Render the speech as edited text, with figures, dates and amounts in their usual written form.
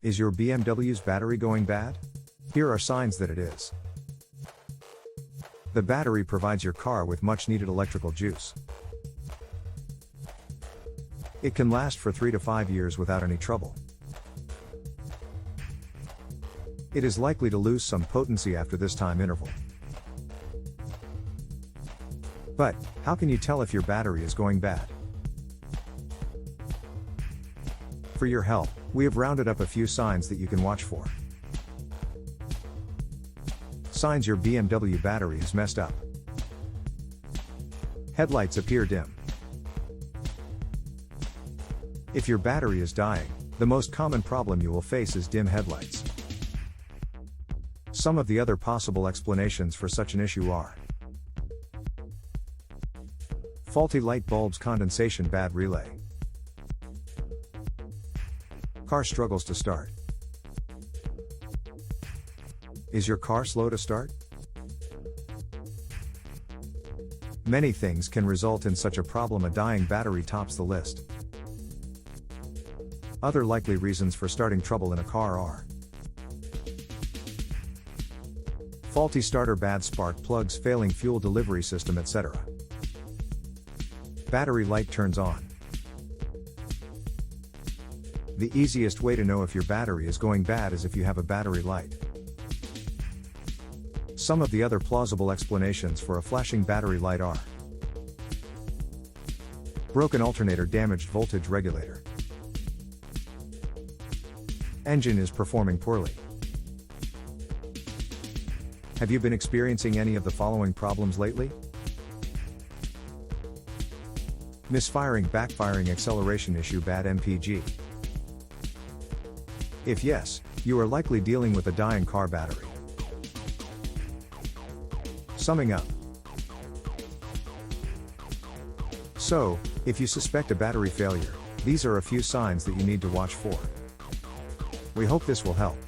Is your BMW's battery going bad? Here are signs that it is. The battery provides your car with much needed electrical juice. It can last for 3 to 5 years without any trouble. It is likely to lose some potency after this time interval. But, how can you tell if your battery is going bad? For your help, we have rounded up a few signs that you can watch for. Signs your BMW battery is messed up. Headlights appear dim. If your battery is dying, the most common problem you will face is dim headlights. Some of the other possible explanations for such an issue are: faulty light bulbs, condensation, bad relay. Car struggles to start. Is your car slow to start? Many things can result in such a problem. A dying battery tops the list. Other likely reasons for starting trouble in a car are: faulty starter, bad spark plugs, failing fuel delivery system, etc. Battery light turns on. The easiest way to know if your battery is going bad is if you have a battery light. Some of the other plausible explanations for a flashing battery light are: broken alternator, damaged voltage regulator. Engine is performing poorly. Have you been experiencing any of the following problems lately? Misfiring, backfiring, acceleration issue, bad MPG. If yes, you are likely dealing with a dying car battery. Summing up. So, if you suspect a battery failure, these are a few signs that you need to watch for. We hope this will help.